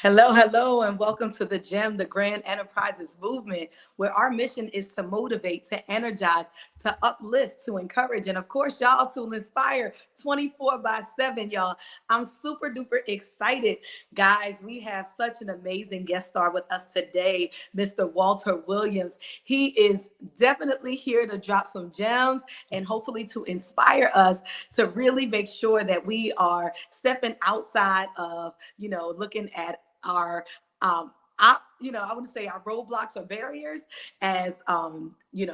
Hello, hello, and welcome to the G.E.M, the Grand Enterprises Movement, where our mission is to motivate, to energize, to uplift, to encourage, and of course, y'all, to inspire 24/7, y'all. I'm super duper excited, guys. We have such an amazing guest star with us today, Mr. Walter Williams. He is definitely here to drop some gems and hopefully to inspire us to really make sure that we are stepping outside of, looking at our I wouldn't say our roadblocks or barriers as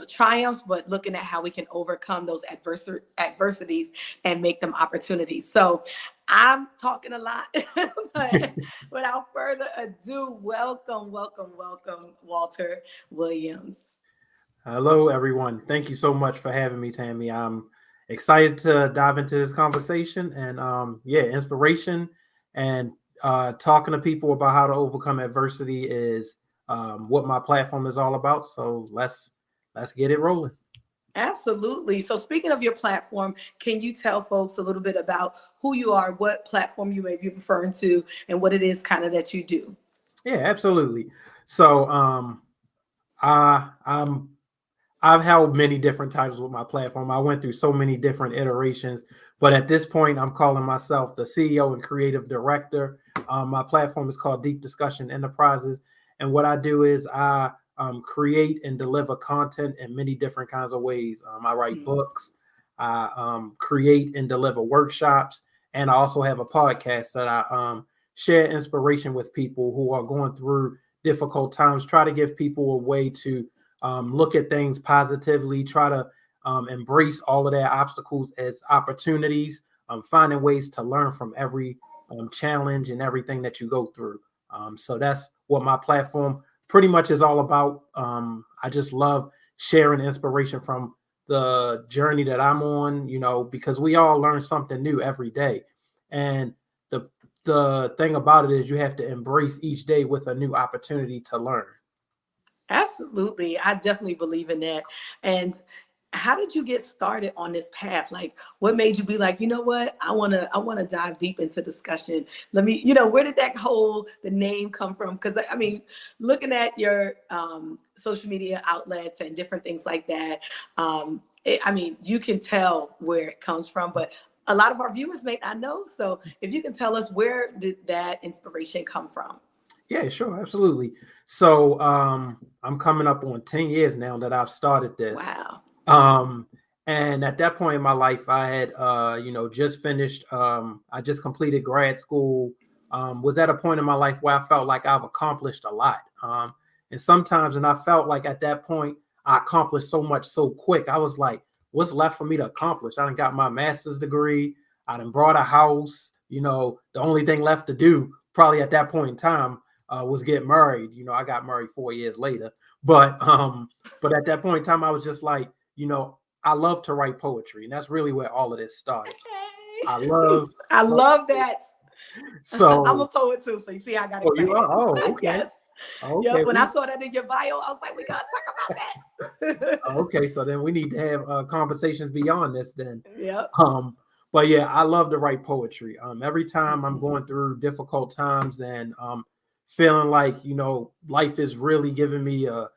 triumphs, but looking at how we can overcome those adversities and make them opportunities. So I'm talking a lot, but without further ado, welcome, Walter Williams. Hello, everyone. Thank you so much for having me, Tammy. I'm excited to dive into this conversation and inspiration and talking to people about how to overcome adversity is what my platform is all about. So let's get it rolling. Absolutely. So speaking of your platform, can you tell folks a little bit about who you are, what platform you may be referring to, and what it is kind of that you do? Yeah, absolutely. So I'm I've held many different titles with my platform. I went through so many different iterations, but at this point, I'm calling myself the CEO and creative director. My platform is called Deep Discussion Enterprises, and what I do is I create and deliver content in many different kinds of ways. I write books, I create and deliver workshops, and I also have a podcast that I share inspiration with people who are going through difficult times. Try to give people a way to look at things positively, try to embrace all of their obstacles as opportunities, finding ways to learn from every challenge and everything that you go through. So that's what my platform pretty much is all about. I just love sharing inspiration from the journey that I'm on, because we all learn something new every day. And the thing about it is you have to embrace each day with a new opportunity to learn. Absolutely. I definitely believe in that. And how did you get started on this path? Like what made you be like, you know what? I want to dive deep into discussion. Let me, where did the name come from? Because I mean, looking at your social media outlets and different things like that, I mean, you can tell where it comes from, but a lot of our viewers may not know. So if you can tell us, where did that inspiration come from? Yeah, sure, absolutely. So I'm coming up on 10 years now that I've started this. Wow. Um, and at that point in my life, I had just finished I just completed grad school, was at a point in my life where I felt like I've accomplished a lot. And I felt like at that point I accomplished so much so quick. I was like, what's left for me to accomplish? I done got my master's degree, I done brought a house, the only thing left to do probably at that point in time was get married. I got married 4 years later, but at that point in time, I was just like, I love to write poetry, and that's really where all of this started. I love, I love love that. I'm a so. poet too, so you see, I got Oh, you excited. are. Oh, okay, Yes. okay. Yep. When I saw that in your bio, I was like, we gotta talk about that. Okay, so then we need to have conversations beyond this then. Yep. Um, but yeah, I love to write poetry. Every time I'm Mhm. going through difficult times and feeling like life is really giving me a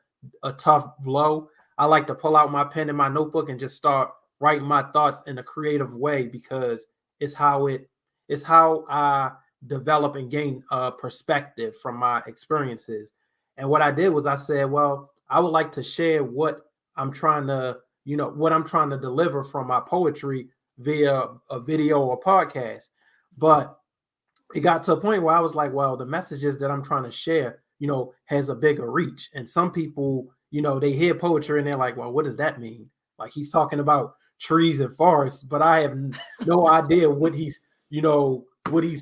tough blow, I like to pull out my pen and my notebook and just start writing my thoughts in a creative way because it's how I develop and gain perspective from my experiences. And what I did was I said, well, I would like to share what I'm trying to deliver from my poetry via a video or podcast. But it got to a point where I was like, well, the messages that I'm trying to share, has a bigger reach. And some people, they hear poetry and they're like, well, what does that mean? Like he's talking about trees and forests, but I have no idea what he's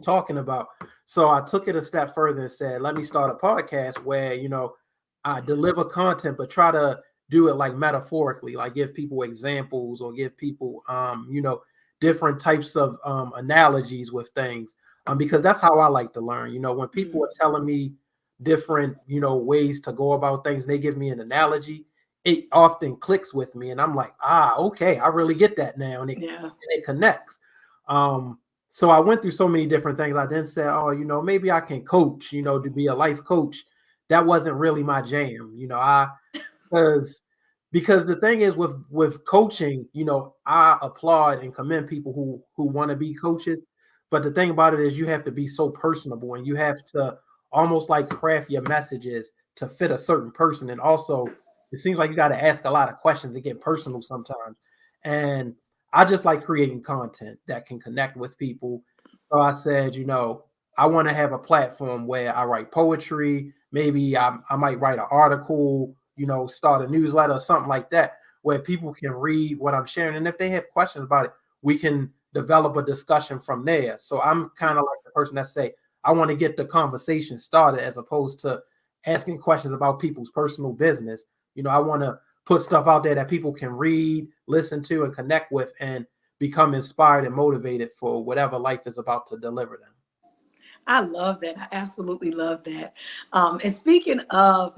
talking about. So I took it a step further and said, let me start a podcast where, I deliver content, but try to do it like metaphorically, like give people examples or give people, different types of analogies with things, because that's how I like to learn. When people are telling me different, ways to go about things, and they give me an analogy, it often clicks with me, and I'm like, okay, I really get that now, and Yeah. it connects. Um, so I went through so many different things. I then said, oh, maybe I can coach, to be a life coach. That wasn't really my jam. Because because the thing is with coaching, I applaud and commend people who want to be coaches. But the thing about it is you have to be so personable and you have to almost like craft your messages to fit a certain person. And also it seems like you got to ask a lot of questions and get personal sometimes. And I just like creating content that can connect with people. So I said, I want to have a platform where I write poetry. Maybe I might write an article, start a newsletter or something like that, where people can read what I'm sharing. And if they have questions about it, we can develop a discussion from there. So I'm kind of like the person that say, I want to get the conversation started as opposed to asking questions about people's personal business. I want to put stuff out there that people can read, listen to, and connect with and become inspired and motivated for whatever life is about to deliver them. I love that. I absolutely love that. And speaking of,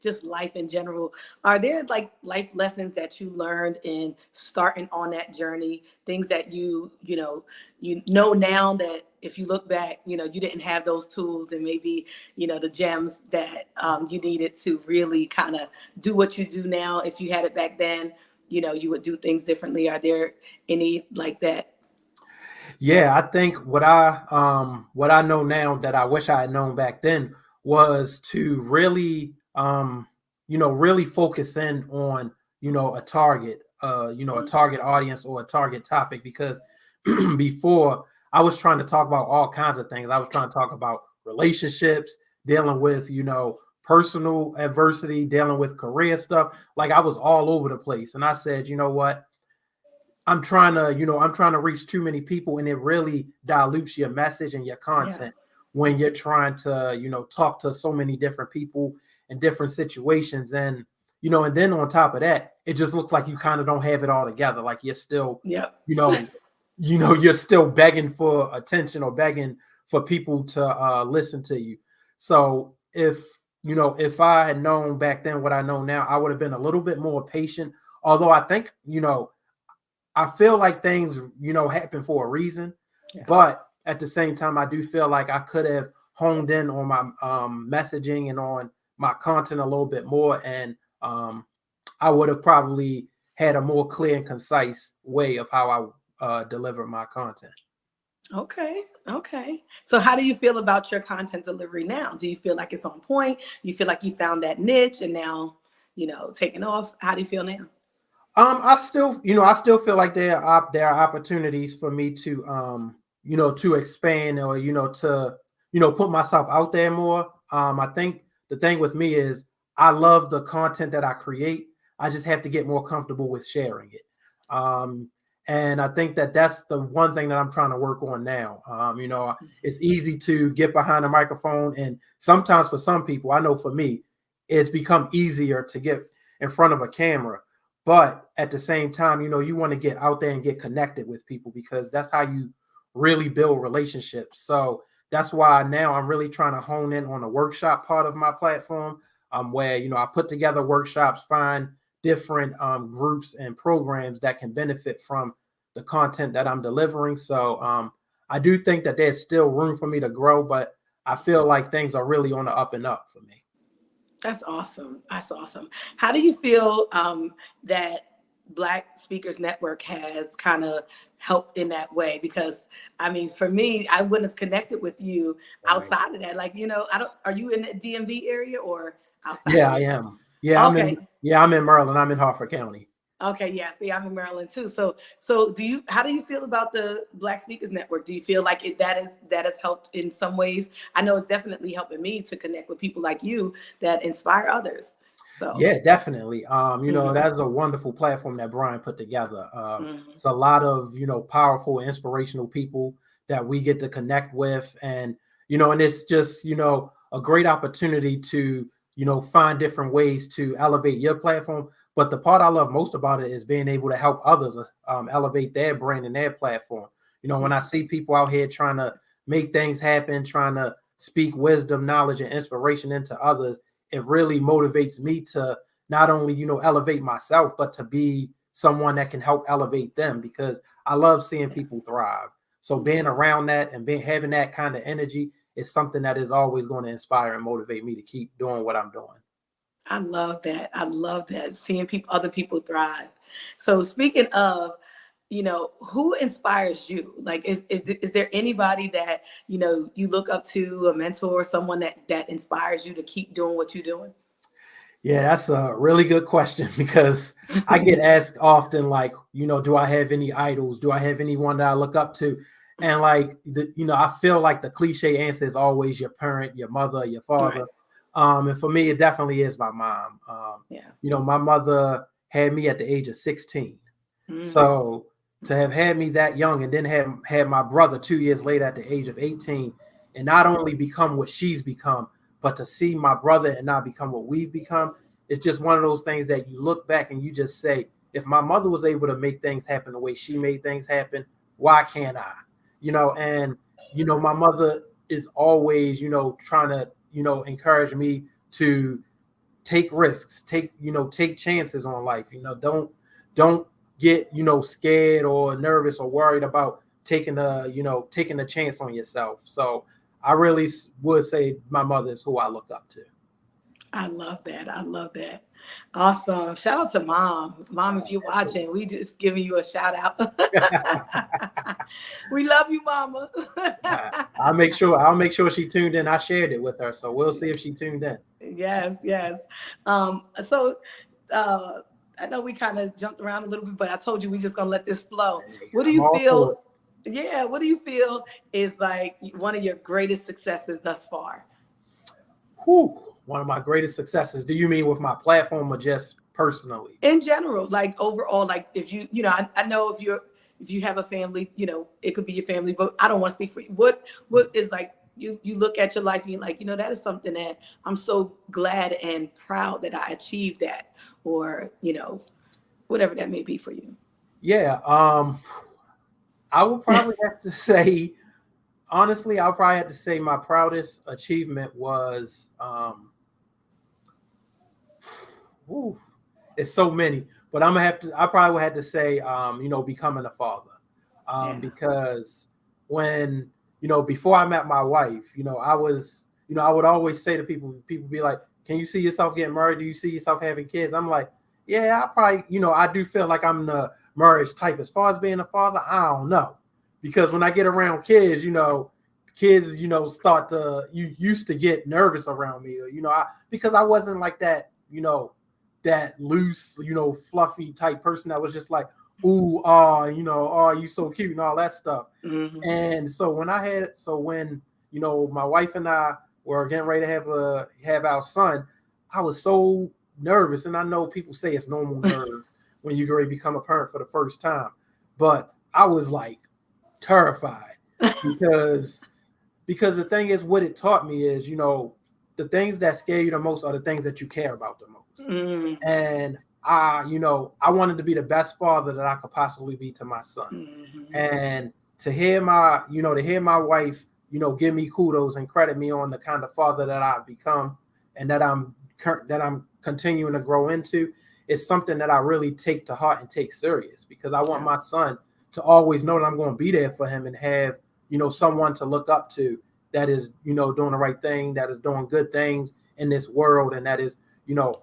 just life in general, are there like life lessons that you learned in starting on that journey? Things that you know now that if you look back, you didn't have those tools and maybe, the gems that you needed to really kind of do what you do now. If you had it back then, you would do things differently. Are there any like that? Yeah, I think what I know now that I wish I had known back then was to really really focus in on a target a target audience or a target topic because before I was trying to talk about all kinds of things. I was trying to talk about relationships, dealing with personal adversity, dealing with career stuff. Like I was all over the place, and I said, you know what? I'm trying to reach too many people, and it really dilutes your message and your Yeah. content when you're trying to, talk to so many different people in different situations. And then on top of that, it just looks like you kind of don't have it all together. Like you're still, Yep. you know, you're still begging for attention or begging for people to listen to you. So if I had known back then what I know now, I would have been a little bit more patient. Although I think, I feel like things, happen for a reason, Yeah. but at the same time, I do feel like I could have honed in on my messaging and on my content a little bit more, and I would have probably had a more clear and concise way of how I deliver my content. Okay. Okay. So how do you feel about your content delivery now? Do you feel like it's on point? You feel like you found that niche and now, taking off? How do you feel now? I still feel like there are opportunities for me to to expand or to put myself out there more. I think the thing with me is I love the content that I create. I just have to get more comfortable with sharing it. Um, and I think that that's the one thing that I'm trying to work on now. It's easy to get behind a microphone, and sometimes for some people, I know for me, it's become easier to get in front of a camera, but at the same time, you want to get out there and get connected with people because that's how you really build relationships. So that's why now I'm really trying to hone in on the workshop part of my platform, where I put together workshops, find different groups and programs that can benefit from the content that I'm delivering. So I do think that there's still room for me to grow, but I feel like things are really on the up and up for me. That's awesome. That's awesome. How do you feel that Black Speakers Network has kind of helped in that way? Because I mean, for me, I wouldn't have connected with you Right. outside of that. Like, I don't. Are you in the DMV area or outside Yeah, of I it? am. Yeah, I'm in. Okay. Yeah, I'm in Maryland. I'm in Harford County. Okay, yeah. See, I'm in Maryland too. So how do you feel about the Black Speakers Network? Do you feel like that has helped in some ways? I know it's definitely helping me to connect with people like you that inspire others. So, Yeah, definitely. mhm, That's a wonderful platform that Brian put together. mhm. It's a lot of, powerful, inspirational people that we get to connect with. And it's just, a great opportunity to, find different ways to elevate your platform. But the part I love most about it is being able to help others elevate their brand and their platform. When I see people out here trying to make things happen, trying to speak wisdom, knowledge, and inspiration into others, it really motivates me to not only elevate myself but to be someone that can help elevate them because I love seeing people thrive. So being Yes. around that and being having that kind of energy is something that is always going to inspire and motivate me to keep doing what I'm doing. I love that. I love that. Seeing people, other people thrive. So speaking of, who inspires you? Like, is there anybody that, you look up to, a mentor, or someone that inspires you to keep doing what you're doing? Yeah, that's a really good question because I get asked often, like, do I have any idols? Do I have anyone that I look up to? And like, I feel like the cliche answer is always your parent, your mother, your Right. father. And for me, it definitely is my mom. Yeah. My mother had me at the age of 16. Mm. So to have had me that young and then have had my brother 2 years later at the age of 18 and not only become what she's become, but to see my brother and not become what we've become, it's just one of those things that you look back and you just say, if my mother was able to make things happen the way she made things happen, why can't I? And my mother is always, trying to, encourage me to take risks, take chances on life. Don't get, scared or nervous or worried about taking a chance on yourself. So I really would say my mother is who I look up to. I love that. I love that. Awesome. Shout out to mom. Mom, if you're Absolutely. watching, we just giving you a shout out. We love you, mama. I'll make sure she tuned in. I shared it with her, so we'll see if she tuned in. Yes, yes. So uh, I know we kind of jumped around a little bit, but I told you we just gonna let this flow. Hey, What do I'm you all for it. feel? Yeah, what do you feel is like one of your greatest successes thus far? Whew, one of my greatest successes. Do you mean with my platform or just personally? In general, like overall, like if I know if you have a family, it could be your family, but I don't want to speak for you. What is like you look at your life and you're like, that is something that I'm so glad and proud that I achieved that, or whatever that may be for you. Yeah, I would probably have to say, honestly, I'll probably have to say my proudest achievement was, whew, it's so many, but I probably would have to say, becoming a father, Yeah. because when, before I met my wife, I would always say to people be like, can you see yourself getting married? Do you see yourself having kids? I'm like, yeah, I probably, I do feel like I'm the marriage type. As far as being a father, I don't know, because when I get around kids, kids, start to, you used to get nervous around me, or, because I wasn't like that, that loose, fluffy type person that was just like, ooh, oh, you so cute and all that stuff. Hmm. And so when my wife and I were getting ready to have our son, I was so nervous. And I know people say it's normal nerves when you get ready to become a parent for the first time, but I was like terrified because the thing is, what it taught me is, the things that scare you the most are the things that you care about the most. Hmm. And I wanted to be the best father that I could possibly be to my son. Hmm. And to hear my wife, give me kudos and credit me on the kind of father that I've become and that I'm continuing to grow into, is something that I really take to heart and take serious, because I want Yeah. my son to always know that I'm going to be there for him and have, someone to look up to that is, doing the right thing, that is doing good things in this world, and that is,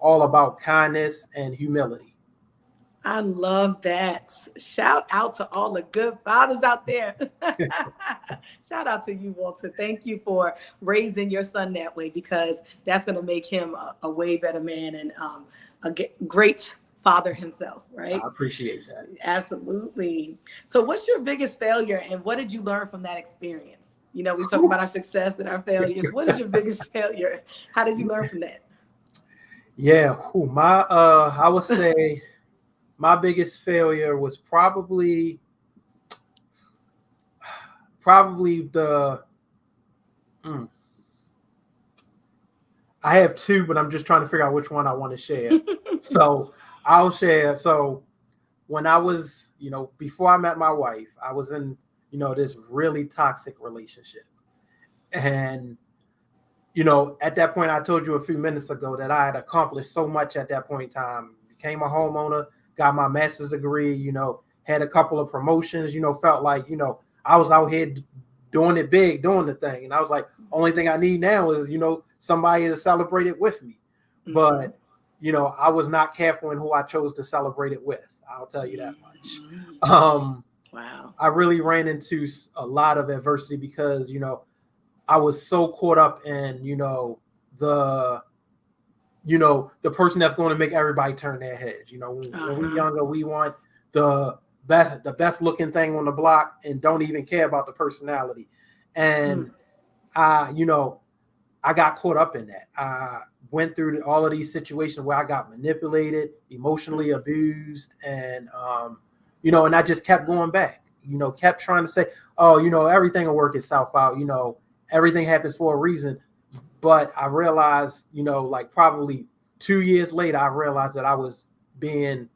all about kindness and humility. I love that. Shout out to all the good fathers out there. Shout out to you, Walter. Thank you for raising your son that way, because that's going to make him a way better man and great father himself, I right? appreciate that. Absolutely. So, what's your biggest failure and what did you learn from that experience? We talk about Whew. our success and our failures. What is your biggest failure? How did you learn from that? Yeah, I would say my biggest failure was probably the mm, I have two, but I'm just trying to figure out which one I want to share. So I'll share. So when I was, before I met my wife, I was in, this really toxic relationship. And, at that point, I told you a few minutes ago that I had accomplished so much at that point in time. Became a homeowner, got my master's degree, had a couple of promotions, felt like, I was out here doing it big, doing the thing. And I was like, only thing I need now is, somebody to celebrate it with me. Mm-hmm. But, I was not careful in who I chose to celebrate it with. I'll tell you that much. Mm-hmm. Wow. I really ran into a lot of adversity because, I was so caught up in, the the person that's going to make everybody turn their heads. When we're Uh-huh. younger, we want the best looking thing on the block and don't even care about the personality. And Mm. I got caught up in that. I went through all of these situations where I got manipulated, emotionally abused, and I just kept going back. Kept trying to say, oh, everything will work itself out. Everything happens for a reason. But I realized, like probably 2 years later, I realized that I was being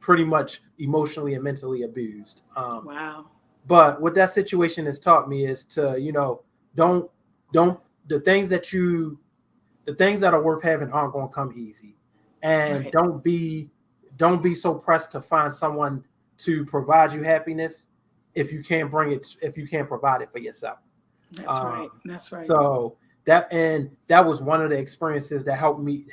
pretty much emotionally and mentally abused. Wow. But what that situation has taught me is to, don't don't the things that are worth having aren't going to come easy, and Right. don't be so pressed to find someone to provide you happiness if you can't provide it for yourself. That's right. Um, That's right. so that was one of the experiences that helped me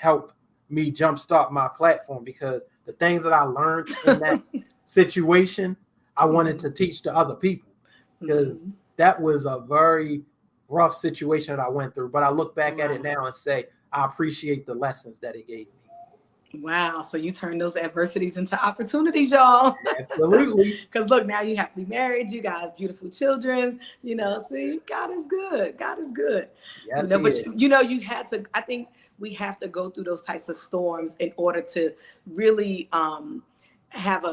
jumpstart my platform, because the things that I learned in that situation, I wanted Mm-hmm. to teach to other people, because Mm-hmm. that was a very rough situation that I went through. But I look back at it Wow. now and say I appreciate the lessons that it gave me. Wow. So you turn those adversities into opportunities, y'all. Absolutely. Because look, now you have to be married. You got beautiful children. See, God is good. God is good. Yes, he But is. you had to, I think we have to go through those types of storms in order to really have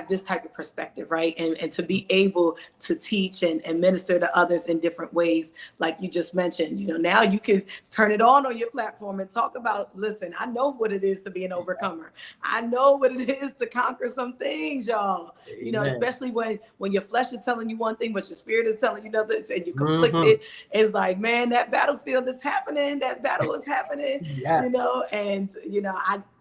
this type of perspective, right? And to be able to teach and minister to others in different ways, like you just mentioned. Now you can turn it on your platform and talk about, listen, I know what it is to be an overcomer. I know what it is to conquer some things, y'all. Amen. Especially when your flesh is telling you one thing, but your spirit is telling you another, and you're Hmm. conflicted. It's like, man, that battlefield is happening. That battle is happening. Yes.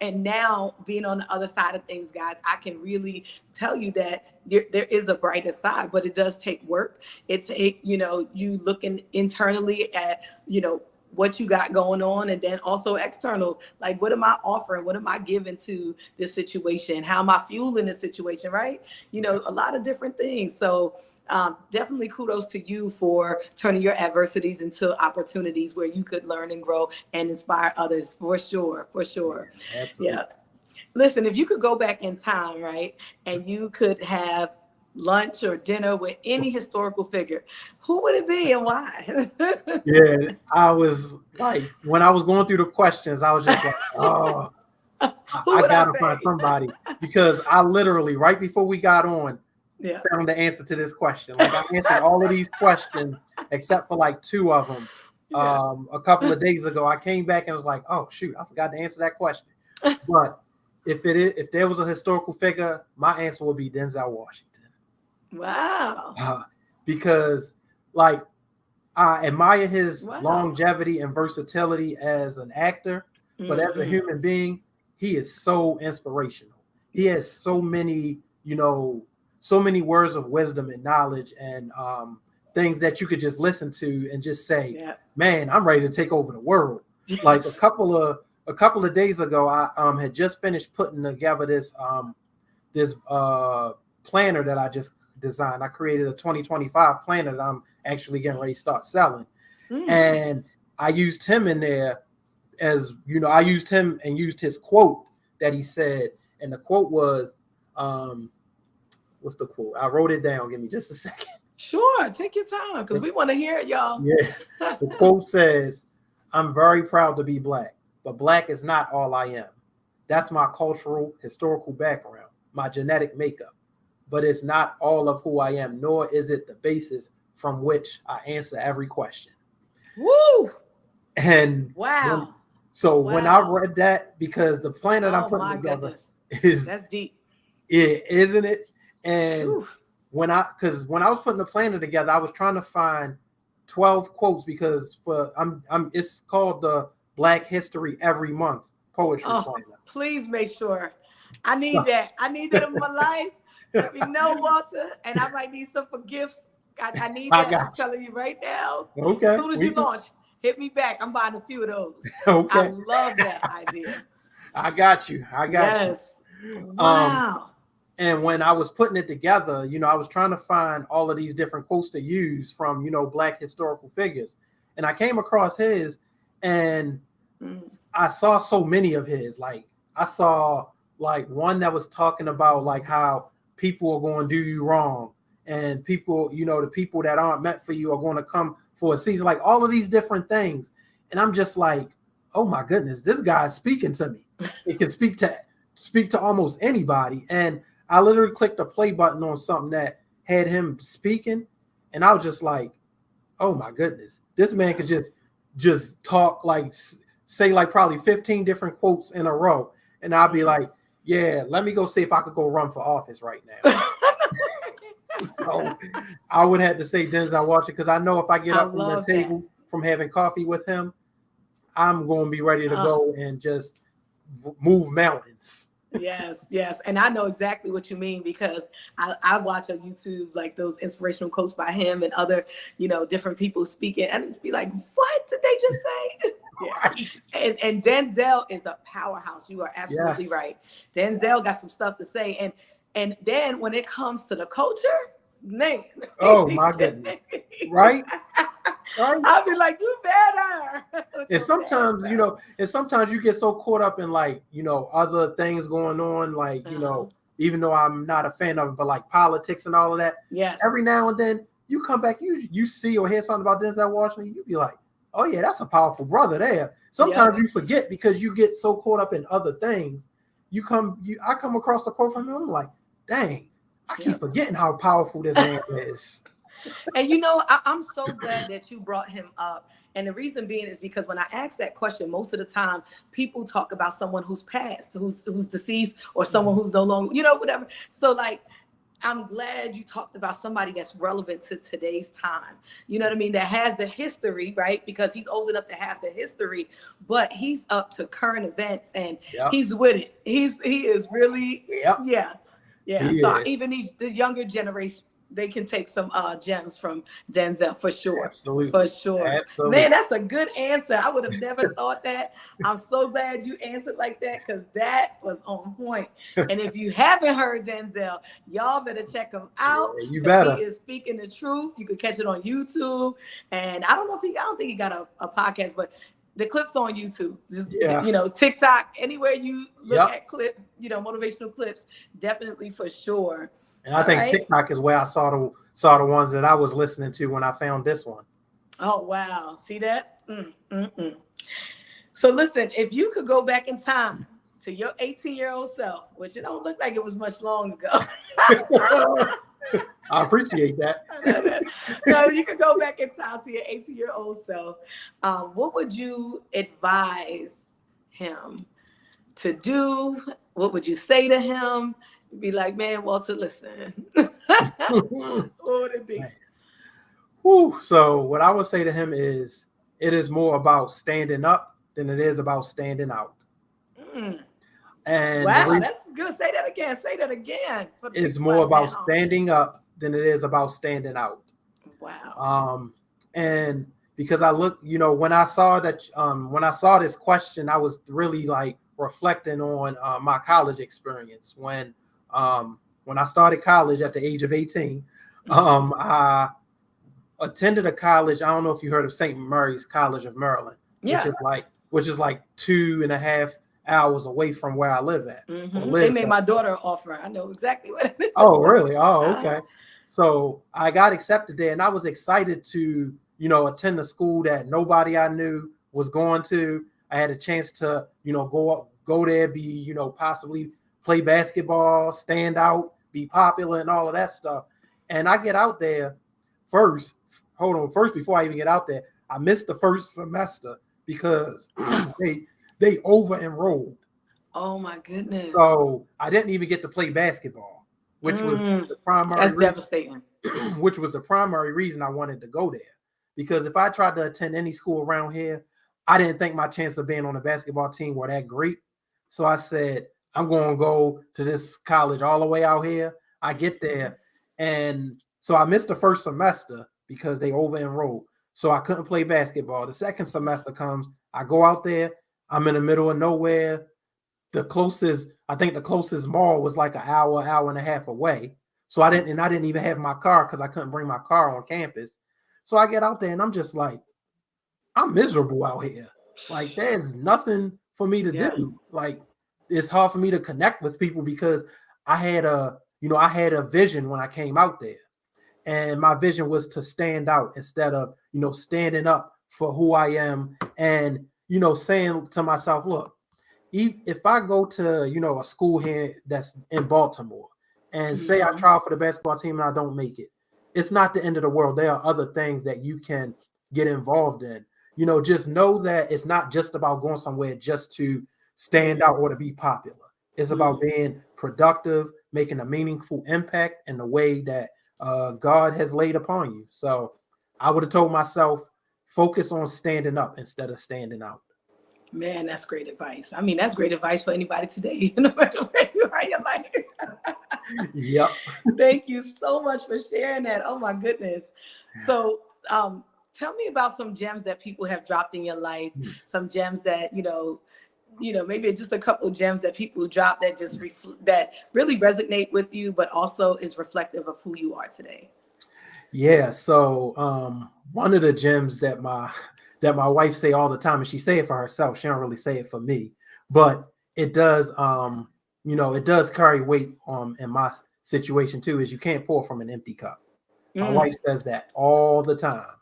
And now being on the other side of things, guys, I can really tell you that there is a brighter side, but it does take work. It take you looking internally at what you got going on, and then also external, like what am I offering, what am I giving to this situation, how am I fueling this situation, right? A lot of different things. So definitely kudos to you for turning your adversities into opportunities where you could learn and grow and inspire others, for sure, for Yeah, sure. absolutely. Yeah. Listen, if you could go back in time, right, and you could have lunch or dinner with any historical figure, who would it be and why? Yeah, I was like, when I was going through the questions, I was just like, oh, I, Who I would I gotta find say? somebody, because I literally, right before we got on, Yeah. found the answer to this question. Like, I answered all of these questions except for like two of them. Yeah. A couple of days ago, I came back and was like, oh shoot, I forgot to answer that question. But if there was a historical figure, my answer would be Denzel Washington, Wow. uh, because like I admire his Wow. longevity and versatility as an actor, but as a Hmm. human being, he is so inspirational. He has Yes. so many words of wisdom and knowledge, and things that you could just listen to and just say, Yeah. "Man, I'm ready to take over the world." Like a Yes. couple of a couple of days ago, I had just finished putting together this planner that I just designed. I created a 2025 planner that I'm actually getting ready to start selling. Mm. And I used him in there, as I used him and used his quote that he said. And the quote was, what's the quote? I wrote it down. Give me just a second. Sure. Take your time because we want to hear it, y'all. Yeah. The quote says, I'm very proud to be black, but black is not all I am. That's my cultural, historical background, my genetic makeup, but it's not all of who I am, nor is it the basis from which I answer every question. Woo! And when Wow. when I Wow. read that, because the plan that I'm Oh putting my together goodness. is That's deep. it, isn't it? And Whew. when I was putting the planner together, I was trying to find 12 quotes, because I'm it's called the Black History Every Month Poetry Oh, Planner. please make sure. I need So, that. I need that in my life. Let me know, Walter. And I might need some for gifts. I need I that. I'm got telling you right now. you. As Okay, soon as we you can. launch, hit me back. I'm buying a few of those. I Okay, love that idea. I got you. I got you. Yes. Um, Wow. and when I was putting it together, I was trying to find all of these different quotes to use from, Black historical figures, and I came across his, and Mm. I saw so many of his. Like I saw like one that was talking about like how people are going to do you wrong, and people, the people that aren't meant for you are going to come for a season. Like all of these different things, and I'm just like, oh my goodness, this guy's speaking to me. It can speak to almost anybody. And I literally clicked the play button on something that had him speaking, and I was just like, oh my goodness, this man could just talk like say like probably 15 different quotes in a row, and I'll be like, yeah, let me go see if I could go run for office right now. So I would have to say Denzel Washington, because I know if I get I up from the love that. table from having coffee with him, I'm going to be ready to Uh, go and just move mountains. yes, yes. And I know exactly what you mean because I watch on YouTube like those inspirational quotes by him and other, different people speaking and it'd be like, what did they just say? Yeah. Right. And Denzel is a powerhouse. You are absolutely Yes. right. Denzel got some stuff to say. And then when it comes to the culture, man, Oh my goodness. Right. Right. I'll be like, you better with And your bad sometimes, stuff. and sometimes you get so caught up in like, other things going on, like, Uh-huh. even though I'm not a fan of it, but like politics and all of that. Yes. Every now and then you come back, you see or hear something about Denzel Washington, you be like, oh yeah, that's a powerful brother there. Yep. Sometimes you forget because you get so caught up in other things. I come across a quote from him, I'm like, dang, I keep Yep. forgetting how powerful this man is. And I'm so glad that you brought him up. And the reason being is because when I ask that question, most of the time people talk about someone who's passed, who's deceased, or someone who's no longer, whatever. So like I'm glad you talked about somebody that's relevant to today's time. You know what I mean? That has the history, right? Because he's old enough to have the history, but he's up to current events and Yep. he's with it. He is really, Yep. yeah. Yeah. He So is. even the younger generation, they can take some gems from Denzel for sure. For Absolutely. sure. Man, Absolutely. that's a good answer. I would have never thought that. I'm so glad you answered like that because that was on point. And if you haven't heard Denzel, y'all better check him out Yeah, you because he better. is speaking the truth. You can catch it on YouTube. And I don't think he got a podcast, but the clips on YouTube, just, Yeah. TikTok, anywhere you look Yep. at motivational clips, definitely for sure. And I All think right. TikTok is where I saw the ones that I was listening to when I found this one. Oh, wow. See that? So listen, if you could go back in time to your 18-year-old self, which it don't look like it was much long ago. I appreciate that. No, you could go back in time to your 18-year-old self. What would you advise him to do? What would you say to him? Be like, man, Walter, listen. What would it be? Whew. So what I would say to him is, it is more about standing up than it is about standing out. Mm. And the Wow, reason that's good. Say that again. Say that again for the is people more watching about at home. standing up than it is about standing out. Wow. And because I look, when I saw this question, I was really like reflecting on my college experience when I started college at the age of 18. I attended a college. I don't know if you heard of St. Mary's College of Maryland, which Yeah. is like 2.5 hours away from where I live at or They lived made at. my daughter an offer. I know exactly what it is. Oh, really? Oh, Uh, okay. So I got accepted there, and I was excited to, attend a school that nobody I knew was going to. I had a chance to, go there, be, possibly play basketball, stand out, be popular, and all of that stuff. And I get out there first. Hold on, first before I even get out there, I missed the first semester because they over enrolled. oh my goodness. So I didn't even get to play basketball, which was the primary That's reason, devastating. which was the primary reason I wanted to go there. Because if I tried to attend any school around here, I didn't think my chance of being on the basketball team were that great. So I said, I'm going to go to this college all the way out here. I get there, and So I missed the first semester because they over enrolled. So I couldn't play basketball. The second semester comes, I go out there, I'm in the middle of nowhere. I think the closest mall was like an hour and a half away. So I didn't even have my car because I couldn't bring my car on campus. So I get out there and I'm just like, I'm miserable out here. Like there's nothing for me to Yeah. do. Like it's hard for me to connect with people because I had a vision when I came out there. And my vision was to stand out instead of, standing up for who I am and, saying to myself, look, if I go to, a school here that's in Baltimore and say I Mhm. try for the basketball team and I don't make it, it's not the end of the world. There are other things that you can get involved in. Just know that it's not just about going somewhere just to stand out or to be popular. It's about Mhm. being productive, making a meaningful impact in the way that God has laid upon you. So I would have told myself, focus on standing up instead of standing out. Man, that's great advice. I mean, that's great advice for anybody today, no matter where you are in your life. Yep. Thank you so much for sharing that. Oh my goodness. So, tell me about some gems that people have dropped in your life. Some gems that maybe just a couple of gems that people drop that just that really resonate with you, but also is reflective of who you are today. Yeah. So one of the gems that my wife say all the time, and she say it for herself. She don't really say it for me, but it does. It does carry weight in my situation too. Is you can't pour from an empty cup. My wife Mm, says that all the time,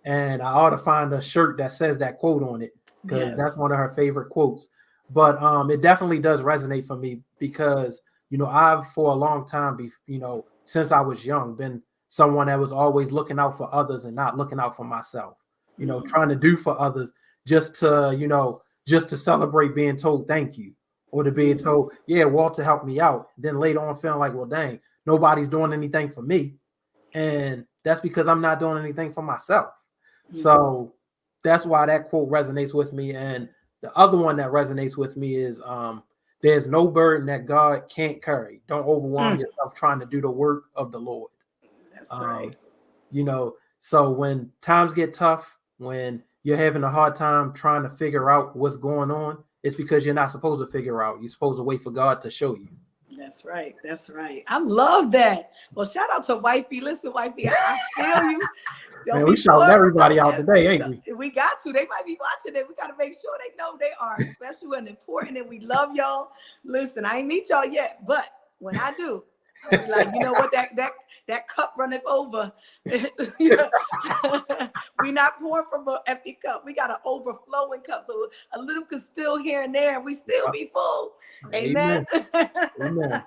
and I ought to find a shirt that says that quote on it because yes. that's one of her favorite quotes. But it definitely does resonate for me because I've for a long time, since I was young, been someone that was always looking out for others and not looking out for myself. Mm, Trying to do for others just to celebrate being told thank you or to being mm, told, yeah, Walter helped me out. Then later on feeling like, well, dang, nobody's doing anything for me. And that's because I'm not doing anything for myself. mm, So that's why that quote resonates with me. And the other one that resonates with me is there's no burden that God can't carry. Don't overwhelm mm. yourself trying to do the work of the Lord. That's right. Um, so when times get tough, when you're having a hard time trying to figure out what's going on, it's because you're not supposed to figure out. You're supposed to wait for God to show you. That's right. That's right. I love that. Well, shout out to Wifey. Listen, Wifey, I feel you. Don't Man, be we shouting pouring from everybody out today, ain't we? we got to. They might be watching it. We got to make sure they know they are special and important and we love y'all. Listen, I ain't meet y'all yet, but when I do, I'm gonna be like, you know what, that cup runneth over. We not pouring from an empty cup. We got an overflowing cup. So a little could spill here and there and we still be full. Amen. Amen. Amen.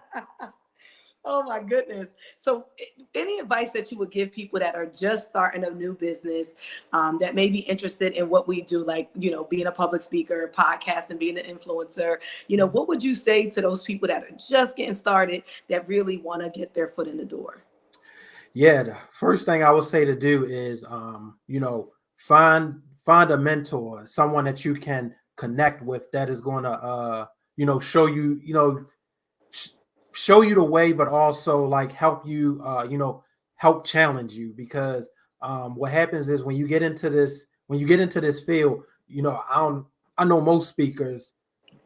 Oh my goodness. So, any advice that you would give people that are just starting a new business, that may be interested in what we do, like, being a public speaker, podcast, and being an influencer? What would you say to those people that are just getting started that really want to get their foot in the door? Yeah, the first thing I would say to do is, find a mentor, someone that you can connect with that is going to, show you, sh- show you the way, but also like help you, help challenge you because what happens is when you get into this field, I know most speakers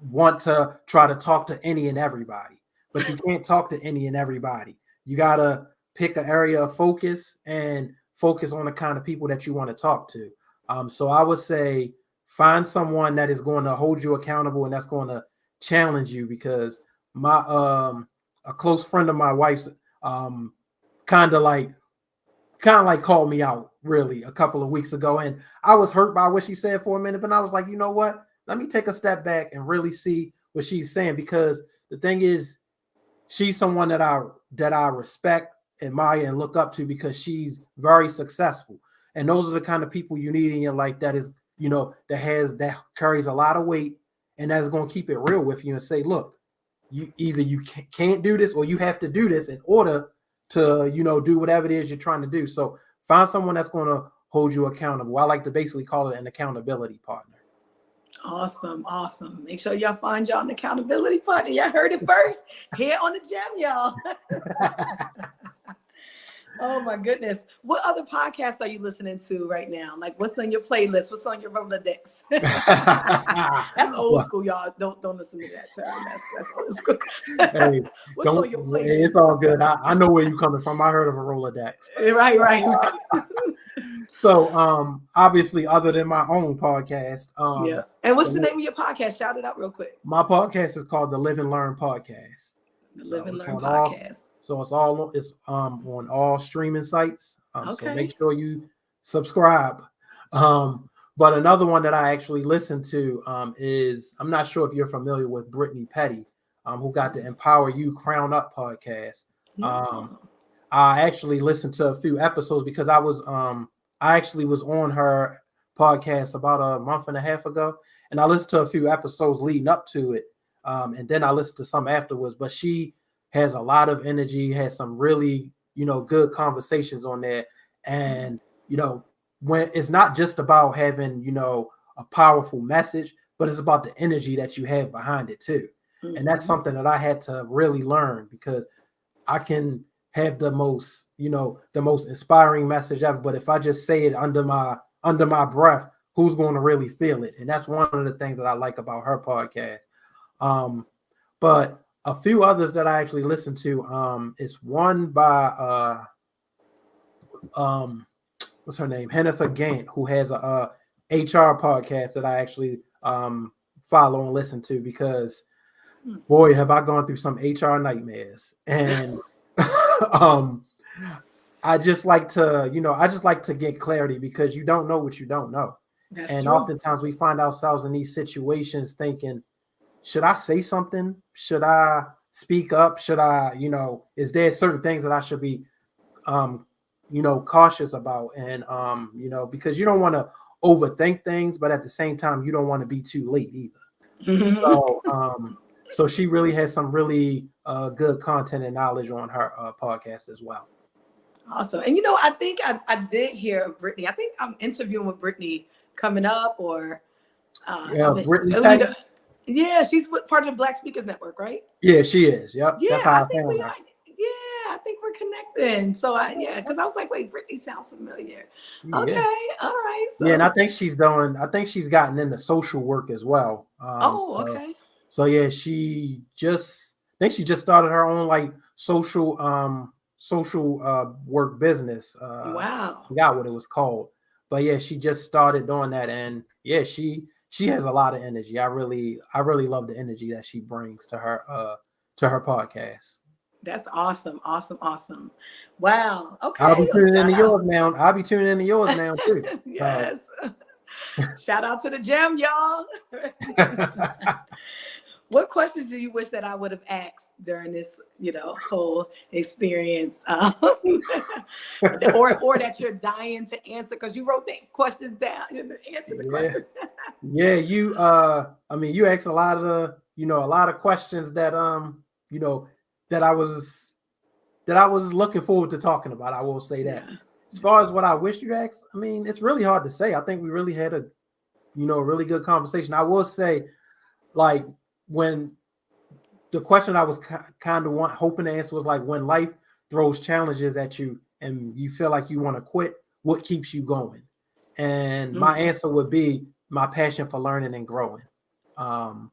want to try to talk to any and everybody, but you can't talk to any and everybody. You gotta pick an area of focus and focus on the kind of people that you want to talk to. So I would say find someone that is going to hold you accountable and that's going to challenge you because my a close friend of my wife's um kind of like called me out really a couple of weeks ago and I was hurt by what she said for a minute, but I was like, you know what, let me take a step back and really see what she's saying because the thing is she's someone that I respect, admire, and look up to because she's very successful. And those are the kind of people you need in your life that is, that carries a lot of weight and that's going to keep it real with you and say, look, you can't do this or you have to do this in order to, do whatever it is you're trying to do. So find someone that's going to hold you accountable. I like to basically call it an accountability partner. Awesome, awesome. Make sure y'all find y'all an accountability partner. Y'all heard it first here on the Gem, y'all. Oh my goodness. What other podcasts are you listening to right now? Like what's on your playlist? What's on your Rolodex? That's old Well, school, y'all. Don't listen to that term. That's old school. hey, What's on don't. your playlist? It's all good. I know where you're coming from. I heard of a Rolodex. Right. So, obviously, other than my own podcast, Yeah. And what's the the, name of your podcast? Shout it out real quick. my podcast is called the Live and Learn Podcast. The Live So and it's Learn on all. podcast. So it's on all streaming sites. So make Okay. sure you subscribe. Um, but another one that I actually listen to is, I'm not sure if you're familiar with Brittany Petty, who got the Empower You Crown Up podcast. Um, No. I actually listened to a few episodes because I actually was on her podcast about a month and a half ago, and I listened to a few episodes leading up to it, and then I listened to some afterwards. But she has a lot of energy, has some really good conversations on there, and when it's not just about having a powerful message, but it's about the energy that you have behind it too, and that's something that I had to really learn because I can have the most inspiring message ever, but if I just say it under my breath, who's going to really feel it? And that's one of the things that I like about her podcast. Um, but a few others that I actually listen to is one by what's her name, Hennifer Gant, who has a HR podcast that I actually follow and listen to because boy, have I gone through some HR nightmares. And I just like to get clarity because you don't know what you don't know. That's And true. oftentimes we find ourselves in these situations thinking, should I say something? Should I speak up? Should I, is there certain things that I should be cautious about? And because you don't want to overthink things, but at the same time, you don't want to be too late either. So she really has some really good content and knowledge on her podcast as well. Awesome. And I think I did hear of Brittany. I think I'm interviewing with Brittany coming up, or Yeah, Brittany we Petty. yeah, she's part of the Black Speakers Network, right? Yeah, she is. Yep, Yeah, that's I how I think found her. I think we're connecting. So because I was like, wait, Brittany sounds familiar. Yeah, Okay, all right. yeah, and So, I think she's gotten into social work as well. oh, okay. So yeah, I think she just started her own like social work business. Wow. Forgot what it was called, but yeah, she just started doing that, and yeah, she has a lot of energy. I really love the energy that she brings to her podcast. That's awesome. Awesome. Awesome. Wow. I'll be Okay. Well, tuning into shout out. yours now. I'll be tuning into yours now too. So Yes. Shout out to the G.E.M, y'all. What questions do you wish that I would have asked during this, whole experience, or that you're dying to answer because you wrote the questions down and answer the yeah, question? yeah. You asked a lot of questions that you know, that I was looking forward to talking about. I will say that. Yeah. As far as what I wish you asked, it's really hard to say. I think we really had a really good conversation. I will say, like, when the question I was kind of hoping to answer was like, when life throws challenges at you and you feel like you want to quit, what keeps you going? And my answer would be my passion for learning and growing. Um,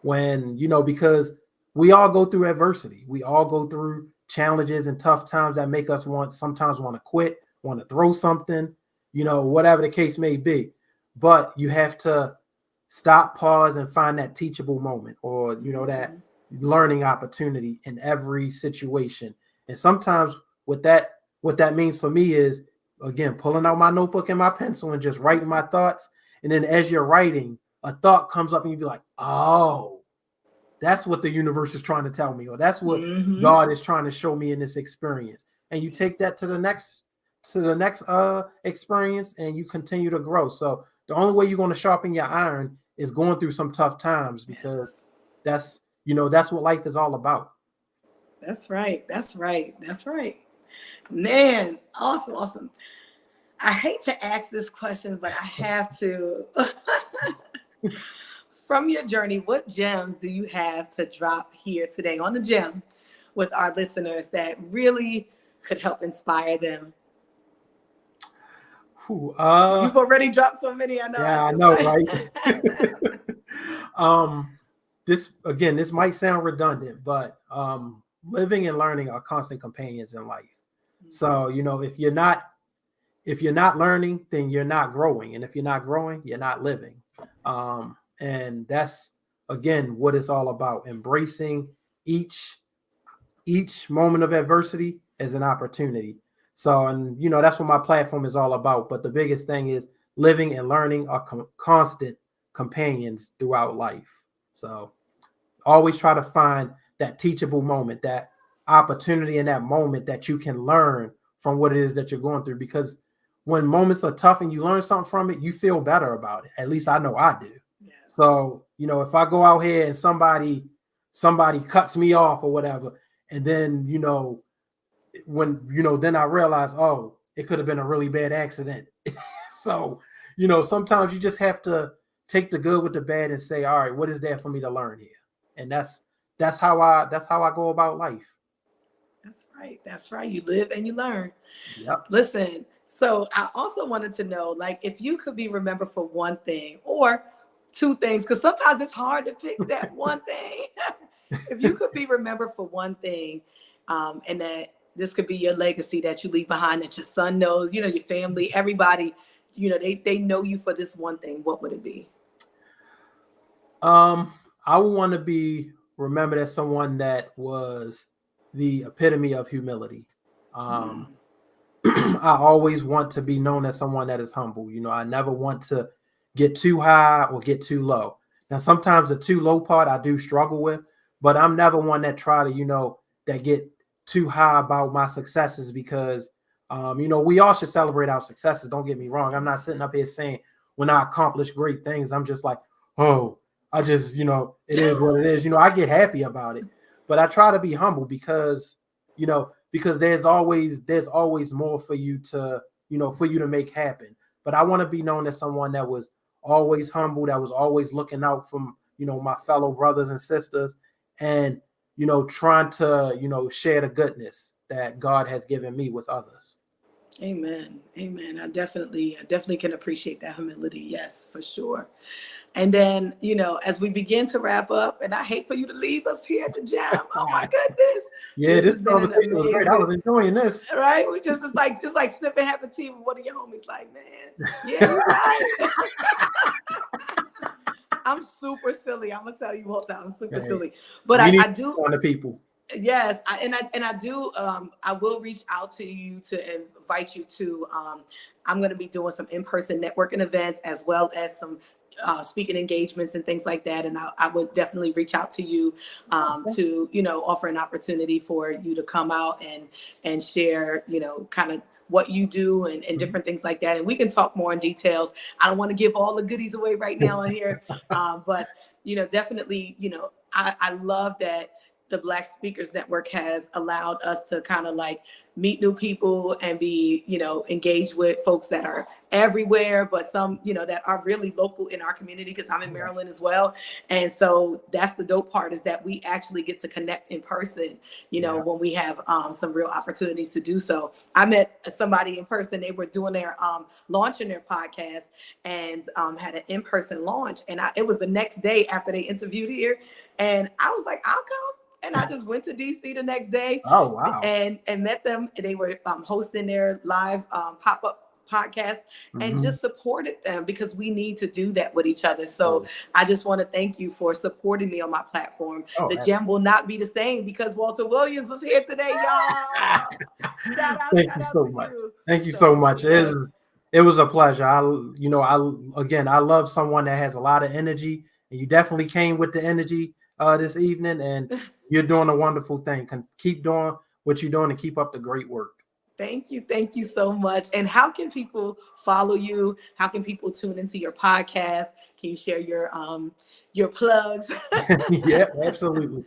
because we all go through adversity, we all go through challenges and tough times that make us sometimes want to quit, want to throw something, whatever the case may be. But you have to stop, pause, and find that teachable moment, or that learning opportunity in every situation. And sometimes what that means for me is, again, pulling out my notebook and my pencil and just writing my thoughts. And then as you're writing, a thought comes up and you be like, oh, that's what the universe is trying to tell me, or that's what God is trying to show me in this experience. And you take that to the next experience, and you continue to grow. So the only way you're going to sharpen your iron is going through some tough times, because Yes. that's what life is all about. That's right. That's right. That's right. Man, awesome, awesome. I hate to ask this question, but I have to. From your journey, what gems do you have to drop here today on the G.E.M with our listeners that really could help inspire them? Whew, You've already dropped so many. I know. yeah, I know, right? um, this might sound redundant, but living and learning are constant companions in life. So, if you're not learning, then you're not growing, and if you're not growing, you're not living. And that's again what it's all about: embracing each moment of adversity as an opportunity. So, and that's what my platform is all about. But the biggest thing is living and learning are constant companions throughout life. So, always try to find that teachable moment, that opportunity in that moment that you can learn from what it is that you're going through. Because when moments are tough and you learn something from it, you feel better about it. At least I know I do. Yes. So, if I go out here and somebody cuts me off or whatever, and then, then I realize, oh, it could have been a really bad accident. So, sometimes you just have to take the good with the bad and say, all right, what is there for me to learn here? And that's how I go about life. That's right. That's right. You live and you learn. Yep. Listen, so I also wanted to know, like, if you could be remembered for one thing or two things, because sometimes it's hard to pick that one thing. If you could be remembered for one thing, and that this could be your legacy that you leave behind, that your son knows, your family, everybody, they know you for this one thing, what would it be? I want to be remembered as someone that was the epitome of humility. Um, Mm. I always want to be known as someone that is humble. I never want to get too high or get too low. Now, sometimes the too low part I do struggle with, but I'm never one that try to, that get too high about my successes because, we all should celebrate our successes. Don't get me wrong. I'm not sitting up here saying when I accomplish great things, I'm just like, oh, I just, it is what it is. I get happy about it, but I try to be humble because there's always more for you to make happen. But I want to be known as someone that was always humble, that was always looking out for my fellow brothers and sisters, and trying to share the goodness that God has given me with others. Amen. Amen. I definitely can appreciate that humility. Yes, for sure. And then, as we begin to wrap up, and I hate for you to leave us here at the G.E.M. Oh my goodness. Yeah, This this has been an conversation was great. I amazing, was enjoying this. right? It's like sipping half a tea with one of your homies. Like, man, yeah, you're right. I'm super silly. I'm gonna tell you all the time, I'm super Hey, silly. But we I, need I do. on the people. Yes, I do. I will reach out to you to invite you to. I'm going to be doing some in-person networking events as well as some speaking engagements and things like that. And I would definitely reach out to you Okay. to offer an opportunity for you to come out and share kind of what you do and Mhm. different things like that. And we can talk more in details. I don't want to give all the goodies away right now on here, but definitely I love that the Black Speakers Network has allowed us to kind of like meet new people and be, engaged with folks that are everywhere, but some, that are really local in our community because I'm in Yeah. Maryland as well. And so that's the dope part is that we actually get to connect in person, Yeah. when we have some real opportunities to do so. I met somebody in person. They were doing their launching their podcast and had an in-person launch. And it was the next day after they interviewed here. And I was like, I'll come. And I just went to DC the next day Oh wow. and met them. They were hosting their live pop-up podcast and Hmm. just supported them because we need to do that with each other. So Oh, I just want to thank you for supporting me on my platform. oh, The G.E.M will not be the same because Walter Williams was here today, y'all. thank Shout you out so to much. you. Thank you so So much. yes, It was a pleasure. I love someone that has a lot of energy, and you definitely came with the energy this evening, and you're doing a wonderful thing. Keep doing what you're doing and keep up the great work. thank you so much. And how can people follow you? How can people tune into your podcast? Can you share your plugs? Yeah, absolutely.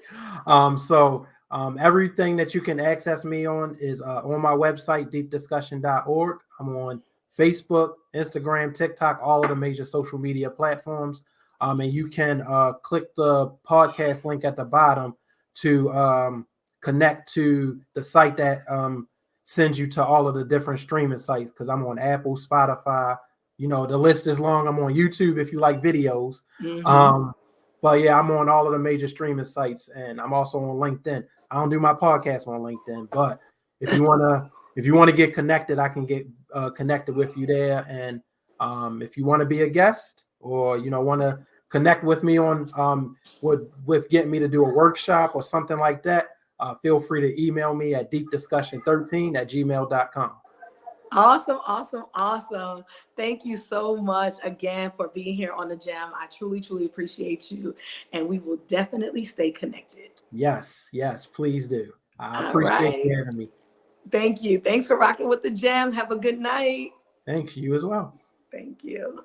Everything that you can access me on is on my website, deepdiscussion.org. I'm on Facebook, Instagram, TikTok, all of the major social media platforms. And you can click the podcast link at the bottom to connect to the site that sends you to all of the different streaming sites because I'm on Apple, Spotify. The list is long. I'm on YouTube if you like videos. Mm-hmm. Um, but yeah, I'm on all of the major streaming sites, and I'm also on LinkedIn. I don't do my podcast on LinkedIn, but if you wanna get connected, I can get connected with you there. And if you want to be a guest or want to connect with me on with getting me to do a workshop or something like that, feel free to email me at deepdiscussion13@gmail.com. Awesome, awesome, awesome. Thank you so much again for being here on the Gem. I truly, truly appreciate you. And we will definitely stay connected. Yes, yes, please do. I All appreciate right. you having me. Thank you. Thanks for rocking with the Gem. Have a good night. Thank you as well. Thank you.